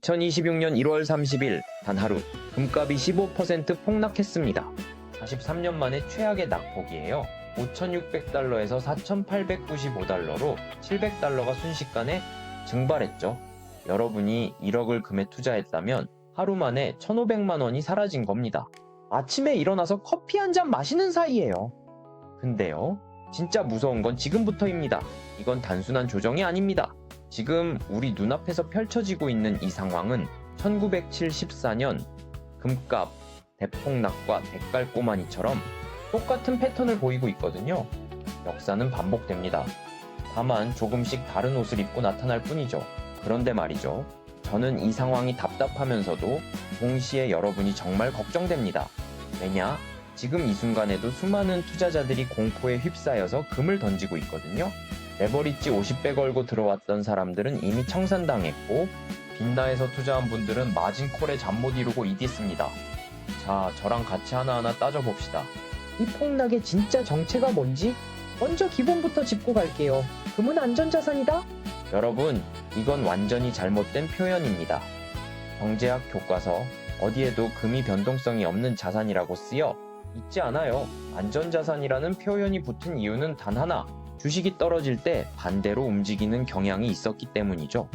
2026년 1월 30일 단 하루 금값이 15% 폭락했습니다. 43년 만에 최악의 낙폭이에요. 5,600달러에서 4,895달러로 700달러가 순식간에 증발했죠. 여러분이 1억을 금에 투자했다면 하루 만에 1,500만 원이 사라진 겁니다. 아침에 일어나서 커피 한 잔 마시는 사이에요. 근데요, 진짜 무서운 건 지금부터입니다. 이건 단순한 조정이 아닙니다. 지금 우리 눈앞에서 펼쳐지고 있는 이 상황은 1974년 금값 대폭락과 대깔꼬마니처럼 똑같은 패턴을 보이고 있거든요. 역사는 반복됩니다. 다만 조금씩 다른 옷을 입고 나타날 뿐이죠. 그런데 말이죠. 저는 이 상황이 답답하면서도 동시에 여러분이 정말 걱정됩니다. 왜냐? 지금 이 순간에도 수많은 투자자들이 공포에 휩싸여서 금을 던지고 있거든요. 레버리지 50배 걸고 들어왔던 사람들은 이미 청산당했고, 빈다에서 투자한 분들은 마진콜에 잠 못 이루고 이딨습니다. 자, 저랑 같이 하나하나 따져봅시다. 이 폭락의 진짜 정체가 뭔지 먼저 기본부터 짚고 갈게요. 금은 안전자산이다? 여러분, 이건 완전히 잘못된 표현입니다. 경제학 교과서 어디에도 금이 변동성이 없는 자산이라고 쓰여 있지 않아요. 안전자산이라는 표현이 붙은 이유는 단 하나, 주식이 떨어질 때 반대로 움직이는 경향이 있었기 때문이죠.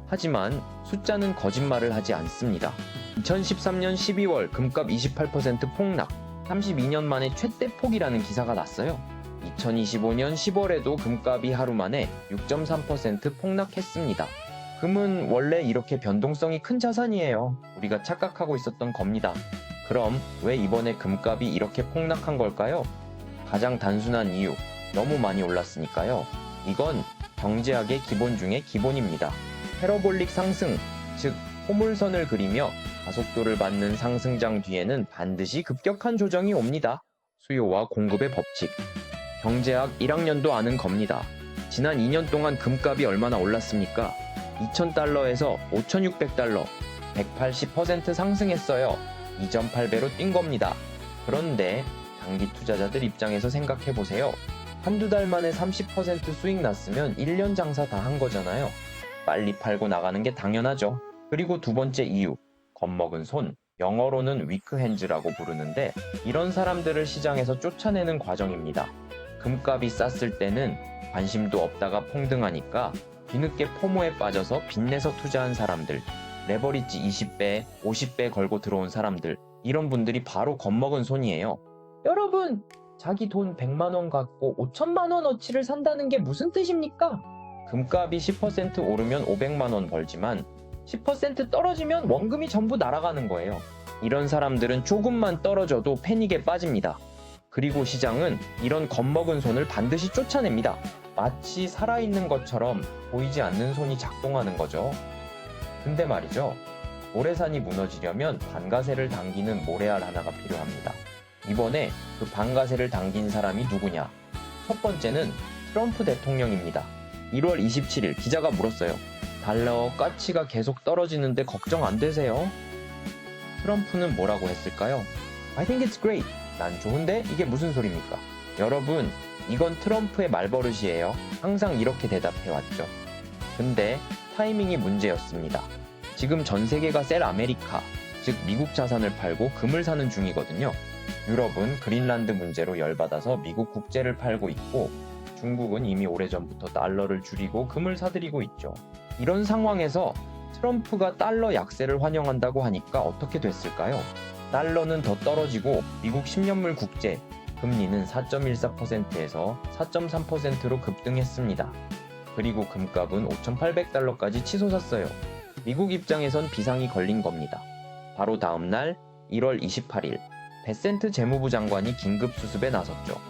하지만 숫자는 거짓말을 하지 않습니다. 2013년 12월 금값 28% 폭락, 32년 만에 최대 폭이라는 기사가 났어요. 2025년 10월에도 금값이 하루 만에 6.3% 폭락했습니다. 금은 원래 이렇게 변동성이 큰 자산이에요. 우리가 착각하고 있었던 겁니다. 그럼 왜 이번에 금값이 이렇게 폭락한 걸까요? 가장 단순한 이유, 너무 많이 올랐으니까요. 이건 경제학의 기본 중의 기본입니다. 패러볼릭 상승, 즉 포물선을 그리며 가속도를 받는 상승장 뒤에는 반드시 급격한 조정이 옵니다. 수요와 공급의 법칙. 경제학 1학년도 아는 겁니다. 지난 2년 동안 금값이 얼마나 올랐습니까? 2,000달러에서 5,600달러, 180% 상승했어요. 2.8배로 뛴 겁니다. 그런데 단기 투자자들 입장에서 생각해보세요. 한두 달 만에 30% 수익 났으면 1년 장사 다 한 거잖아요. 빨리 팔고 나가는 게 당연하죠. 그리고 두 번째 이유, 겁먹은 손, 영어로는 위크 핸즈라고 부르는데 이런 사람들을 시장에서 쫓아내는 과정입니다. 금값이 쌌을 때는 관심도 없다가 폭등하니까 뒤늦게 포모에 빠져서 빚내서 투자한 사람들, 레버리지 20배, 50배 걸고 들어온 사람들, 이런 분들이 바로 겁먹은 손이에요. 여러분, 자기 돈 100만원 갖고 5천만원어치를 산다는 게 무슨 뜻입니까? 금값이 10% 오르면 500만원 벌지만 10% 떨어지면 원금이 전부 날아가는 거예요. 이런 사람들은 조금만 떨어져도 패닉에 빠집니다. 그리고 시장은 이런 겁먹은 손을 반드시 쫓아냅니다. 마치 살아있는 것처럼 보이지 않는 손이 작동하는 거죠. 근데 말이죠. 모래산이 무너지려면 반가세를 당기는 모래알 하나가 필요합니다. 이번에 그 반가세를 당긴 사람이 누구냐? 첫 번째는 트럼프 대통령입니다. 1월 27일 기자가 물었어요. 달러 가치가 계속 떨어지는데 걱정 안 되세요? 트럼프는 뭐라고 했을까요? I think it's great. 난 좋은데 이게 무슨 소리입니까? 여러분, 이건 트럼프의 말버릇이에요. 항상 이렇게 대답해왔죠. 근데 타이밍이 문제였습니다. 지금 전 세계가 셀 아메리카, 즉 미국 자산을 팔고 금을 사는 중이거든요. 유럽은 그린란드 문제로 열받아서 미국 국채를 팔고 있고, 중국은 이미 오래전부터 달러를 줄이고 금을 사들이고 있죠. 이런 상황에서 트럼프가 달러 약세를 환영한다고 하니까 어떻게 됐을까요? 달러는 더 떨어지고 미국 10년물 국채, 금리는 4.14%에서 4.3%로 급등했습니다. 그리고 금값은 5,800달러까지 치솟았어요. 미국 입장에선 비상이 걸린 겁니다. 바로 다음 날 1월 28일 베센트 재무부 장관이 긴급 수습에 나섰죠.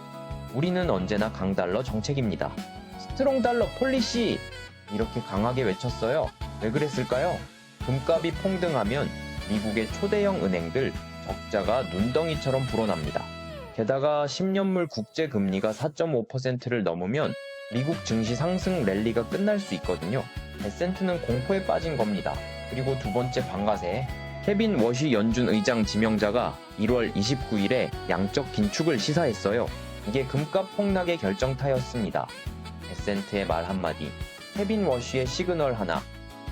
우리는 언제나 강달러 정책입니다. 스트롱 달러 폴리시! 이렇게 강하게 외쳤어요. 왜 그랬을까요? 금값이 폭등하면 미국의 초대형 은행들 적자가 눈덩이처럼 불어납니다. 게다가 10년물 국제 금리가 4.5%를 넘으면 미국 증시 상승 랠리가 끝날 수 있거든요. 베센트는 공포에 빠진 겁니다. 그리고 두 번째 반가세, 케빈 워시 연준 의장 지명자가 1월 29일에 양적 긴축을 시사했어요. 이게 금값 폭락의 결정타였습니다. 베센트의 말 한마디, 케빈 워시의 시그널 하나,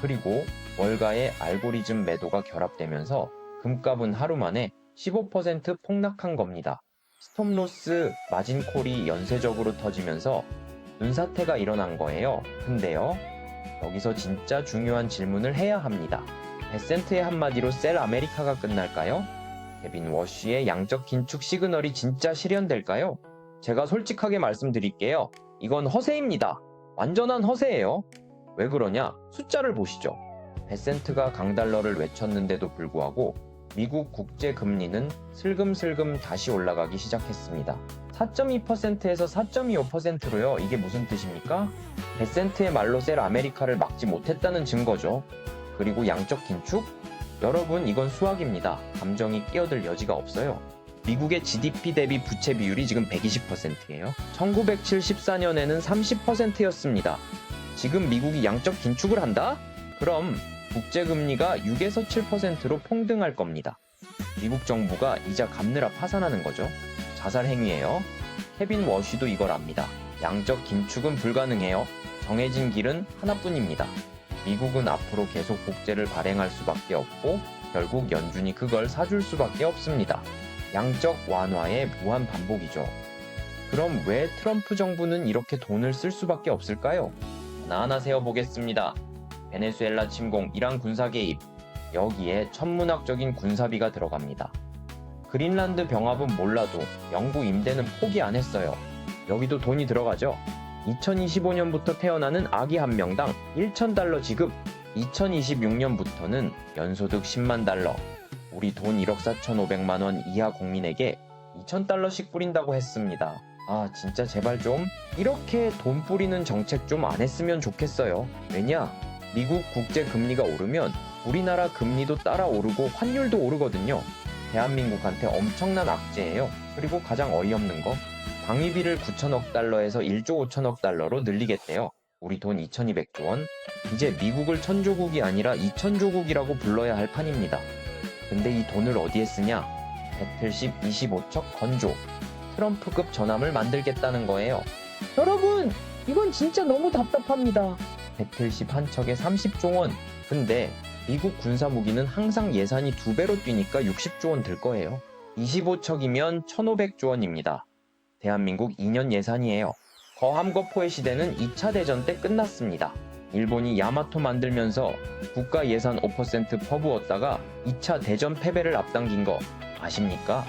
그리고 월가의 알고리즘 매도가 결합되면서 금값은 하루 만에 15% 폭락한 겁니다. 스톱로스 마진콜이 연쇄적으로 터지면서 눈사태가 일어난 거예요. 근데요, 여기서 진짜 중요한 질문을 해야 합니다. 베센트의 한마디로 셀 아메리카가 끝날까요? 케빈 워쉬의 양적 긴축 시그널이 진짜 실현될까요? 제가 솔직하게 말씀드릴게요. 이건 허세입니다. 완전한 허세예요. 왜 그러냐? 숫자를 보시죠. 베센트가 강달러를 외쳤는데도 불구하고 미국 국제 금리는 슬금슬금 다시 올라가기 시작했습니다. 4.2%에서 4.25%로요. 이게 무슨 뜻입니까? 베센트의 말로 셀 아메리카를 막지 못했다는 증거죠. 그리고 양적 긴축? 여러분, 이건 수학입니다. 감정이 끼어들 여지가 없어요. 미국의 GDP 대비 부채 비율이 지금 120%예요. 1974년에는 30%였습니다. 지금 미국이 양적 긴축을 한다? 그럼 국제금리가 6에서 7%로 폭등할 겁니다. 미국 정부가 이자 갚느라 파산하는 거죠. 자살 행위예요. 케빈 워쉬도 이걸 압니다. 양적 긴축은 불가능해요. 정해진 길은 하나뿐입니다. 미국은 앞으로 계속 국채를 발행할 수밖에 없고 결국 연준이 그걸 사줄 수밖에 없습니다. 양적 완화의 무한 반복이죠. 그럼 왜 트럼프 정부는 이렇게 돈을 쓸 수밖에 없을까요? 하나하나 세어보겠습니다. 베네수엘라 침공, 이란 군사 개입, 여기에 천문학적인 군사비가 들어갑니다. 그린란드 병합은 몰라도 영구 임대는 포기 안 했어요. 여기도 돈이 들어가죠. 2025년부터 태어나는 아기 한 명당 1,000달러 지급, 2026년부터는 연소득 10만 달러, 우리 돈 1억 4,500만 원 이하 국민에게 2,000달러씩 뿌린다고 했습니다. 아, 진짜 제발 좀 이렇게 돈 뿌리는 정책 좀 안 했으면 좋겠어요. 왜냐? 미국 국제 금리가 오르면 우리나라 금리도 따라 오르고 환율도 오르거든요. 대한민국한테 엄청난 악재예요. 그리고 가장 어이없는 거, 방위비를 9천억 달러에서 1조 5천억 달러로 늘리겠대요. 우리 돈 2,200조 원. 이제 미국을 천조국이 아니라 2천조국이라고 불러야 할 판입니다. 근데 이 돈을 어디에 쓰냐? 배틀십 25척 건조, 트럼프급 전함을 만들겠다는 거예요. 여러분, 이건 진짜 너무 답답합니다. 배틀십 한 척에 30조 원. 근데 미국 군사무기는 항상 예산이 2배로 뛰니까 60조 원 들 거예요. 25척이면 1,500조 원입니다. 대한민국 2년 예산이에요. 거함거포의 시대는 2차 대전 때 끝났습니다. 일본이 야마토 만들면서 국가 예산 5% 퍼부었다가 2차 대전 패배를 앞당긴 거 아십니까?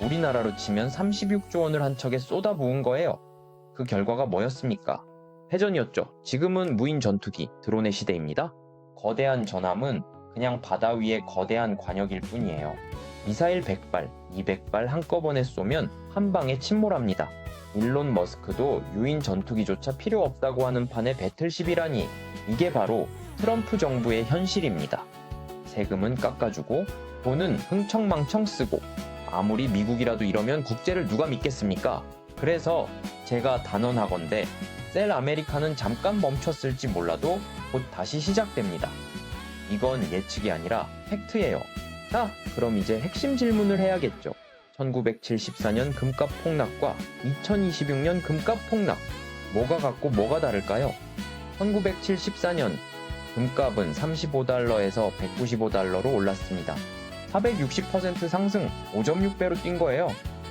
우리나라로 치면 36조 원을 한 척에 쏟아부은 거예요. 그 결과가 뭐였습니까? 패전이었죠. 지금은 무인 전투기, 드론의 시대입니다. 거대한 전함은 그냥 바다 위의 거대한 관역일 뿐이에요. 미사일 100발, 200발 한꺼번에 쏘면 한 방에 침몰합니다. 일론 머스크도 유인 전투기조차 필요 없다고 하는 판의 배틀십이라니, 이게 바로 트럼프 정부의 현실입니다. 세금은 깎아주고 돈은 흥청망청 쓰고, 아무리 미국이라도 이러면 국제를 누가 믿겠습니까? 그래서 제가 단언하건대 셀 아메리카는 잠깐 멈췄을지 몰라도 곧 다시 시작됩니다. 이건 예측이 아니라 팩트예요. 자, 그럼 이제 핵심 질문을 해야겠죠. 1974년 금값 폭락과 2026년 금값 폭락, 뭐가 같고 뭐가 다를까요? 1974년 금값은 35달러에서 195달러로 올랐습니다. 460% 상승, 5.6배로 뛴 거예요.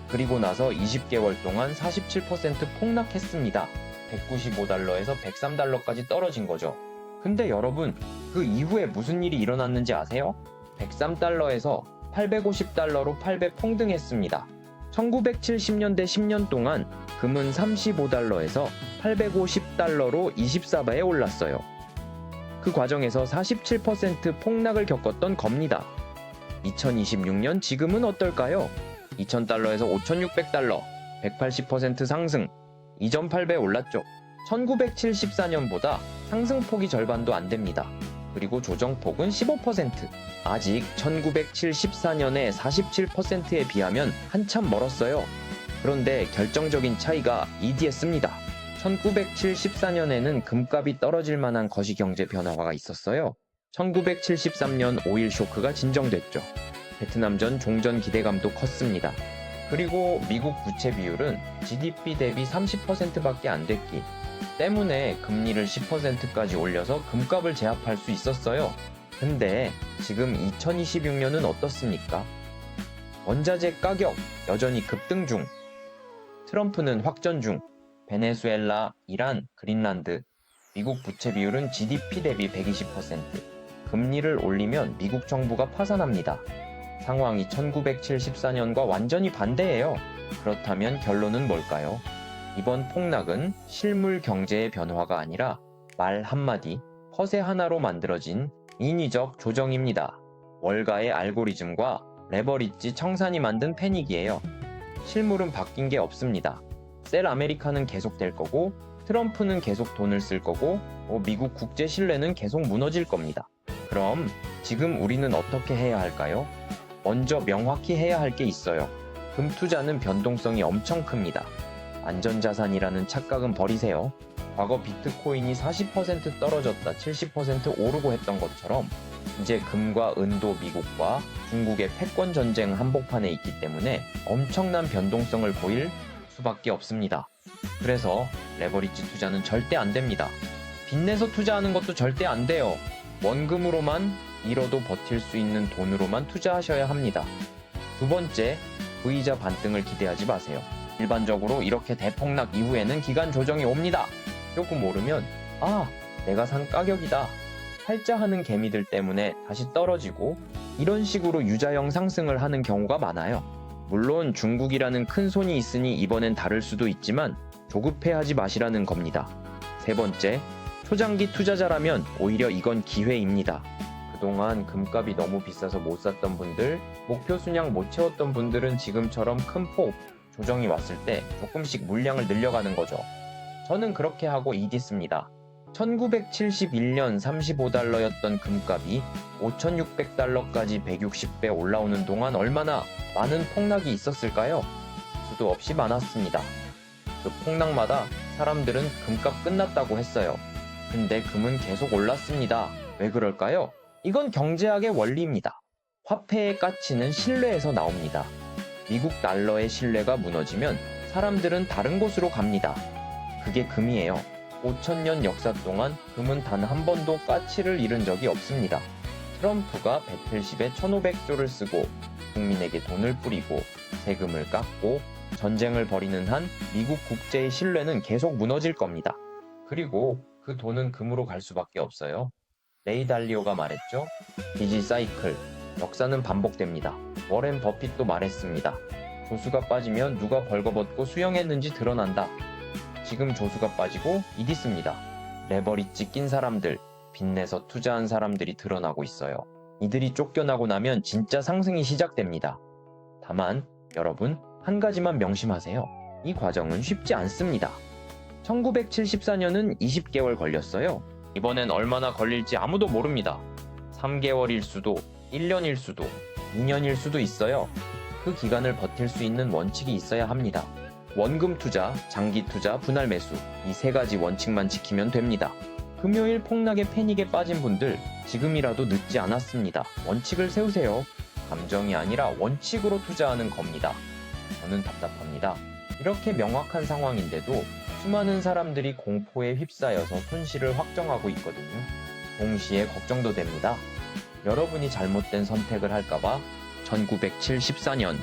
그리고 나서 20개월 동안 47% 폭락했습니다. 195달러에서 103달러까지 떨어진 거죠. 근데 여러분, 그 이후에 무슨 일이 일어났는지 아세요? 103달러에서 850달러로 8배 폭등했습니다. 1970년대 10년 동안 금은 35달러에서 850달러로 24배에 올랐어요. 그 과정에서 47% 폭락을 겪었던 겁니다. 2026년 지금은 어떨까요? 2000달러에서 5600달러, 180% 상승, 2.8배 올랐죠. 1974년보다 상승폭이 절반도 안 됩니다. 그리고 조정폭은 15%. 아직 1974년의 47%에 비하면 한참 멀었어요. 그런데 결정적인 차이가 이 뒤에 씁니다. 1974년에는 금값이 떨어질 만한 거시경제 변화가 있었어요. 1973년 오일 쇼크가 진정됐죠. 베트남전 종전 기대감도 컸습니다. 그리고 미국 부채 비율은 GDP 대비 30%밖에 안 됐기 때문에 금리를 10%까지 올려서 금값을 제압할 수 있었어요. 근데 지금 2026년은 어떻습니까? 원자재 가격 여전히 급등 중. 트럼프는 확전 중. 베네수엘라, 이란, 그린란드. 미국 부채 비율은 GDP 대비 120%. 금리를 올리면 미국 정부가 파산합니다. 상황이 1974년과 완전히 반대예요. 그렇다면 결론은 뭘까요? 이번 폭락은 실물 경제의 변화가 아니라 말 한마디, 허세 하나로 만들어진 인위적 조정입니다. 월가의 알고리즘과 레버리지 청산이 만든 패닉이에요. 실물은 바뀐 게 없습니다. 셀 아메리카는 계속 될 거고, 트럼프는 계속 돈을 쓸 거고, 미국 국제 신뢰는 계속 무너질 겁니다. 그럼 지금 우리는 어떻게 해야 할까요? 먼저 명확히 해야 할 게 있어요. 금 투자는 변동성이 엄청 큽니다. 안전자산이라는 착각은 버리세요. 과거 비트코인이 40% 떨어졌다 70% 오르고 했던 것처럼 이제 금과 은도 미국과 중국의 패권 전쟁 한복판에 있기 때문에 엄청난 변동성을 보일 수밖에 없습니다. 그래서 레버리지 투자는 절대 안 됩니다. 빚내서 투자하는 것도 절대 안 돼요. 원금으로만 잃어도 버틸 수 있는 돈으로만 투자하셔야 합니다. 두 번째, V자 반등을 기대하지 마세요. 일반적으로 이렇게 대폭락 이후에는 기간 조정이 옵니다. 조금 오르면 내가 산 가격이다. 팔자하는 개미들 때문에 다시 떨어지고 이런 식으로 유자형 상승을 하는 경우가 많아요. 물론 중국이라는 큰 손이 있으니 이번엔 다를 수도 있지만 조급해하지 마시라는 겁니다. 세 번째, 초장기 투자자라면 오히려 이건 기회입니다. 그동안 금값이 너무 비싸서 못 샀던 분들, 목표 수량 못 채웠던 분들은 지금처럼 큰 폭 조정이 왔을 때 조금씩 물량을 늘려가는 거죠. 저는 그렇게 하고 이딨습니다. 1971년 35달러였던 금값이 5,600달러까지 160배 올라오는 동안 얼마나 많은 폭락이 있었을까요? 수도 없이 많았습니다. 그 폭락마다 사람들은 금값 끝났다고 했어요. 근데 금은 계속 올랐습니다. 왜 그럴까요? 이건 경제학의 원리입니다. 화폐의 가치는 신뢰에서 나옵니다. 미국 달러의 신뢰가 무너지면 사람들은 다른 곳으로 갑니다. 그게 금이에요. 5,000년 역사 동안 금은 단 한 번도 가치를 잃은 적이 없습니다. 트럼프가 배틀십에 1,500조를 쓰고 국민에게 돈을 뿌리고 세금을 깎고 전쟁을 벌이는 한 미국 국제의 신뢰는 계속 무너질 겁니다. 그리고 그 돈은 금으로 갈 수밖에 없어요. 레이 달리오가 말했죠. 비지 사이클, 역사는 반복됩니다. 워렌 버핏도 말했습니다. 조수가 빠지면 누가 벌거벗고 수영했는지 드러난다. 지금 조수가 빠지고 이딨습니다. 레버리지 낀 사람들, 빚내서 투자한 사람들이 드러나고 있어요. 이들이 쫓겨나고 나면 진짜 상승이 시작됩니다. 다만 여러분, 한 가지만 명심하세요. 이 과정은 쉽지 않습니다. 1974년은 20개월 걸렸어요. 이번엔 얼마나 걸릴지 아무도 모릅니다. 3개월일 수도, 1년일 수도, 2년일 수도 있어요. 그 기간을 버틸 수 있는 원칙이 있어야 합니다. 원금 투자, 장기 투자, 분할 매수, 이 세 가지 원칙만 지키면 됩니다. 금요일 폭락의 패닉에 빠진 분들, 지금이라도 늦지 않았습니다. 원칙을 세우세요. 감정이 아니라 원칙으로 투자하는 겁니다. 저는 답답합니다. 이렇게 명확한 상황인데도 수많은 사람들이 공포에 휩싸여서 손실을 확정하고 있거든요. 동시에 걱정도 됩니다. 여러분이 잘못된 선택을 할까봐 1974년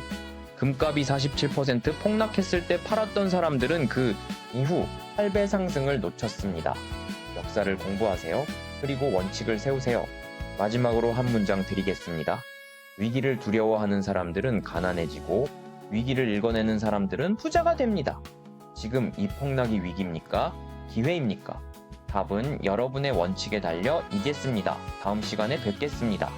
금값이 47% 폭락했을 때 팔았던 사람들은 그 이후 8배 상승을 놓쳤습니다. 역사를 공부하세요. 그리고 원칙을 세우세요. 마지막으로 한 문장 드리겠습니다. 위기를 두려워하는 사람들은 가난해지고 위기를 읽어내는 사람들은 부자가 됩니다. 지금 이 폭락이 위기입니까? 기회입니까? 답은 여러분의 원칙에 달려 있겠습니다. 다음 시간에 뵙겠습니다.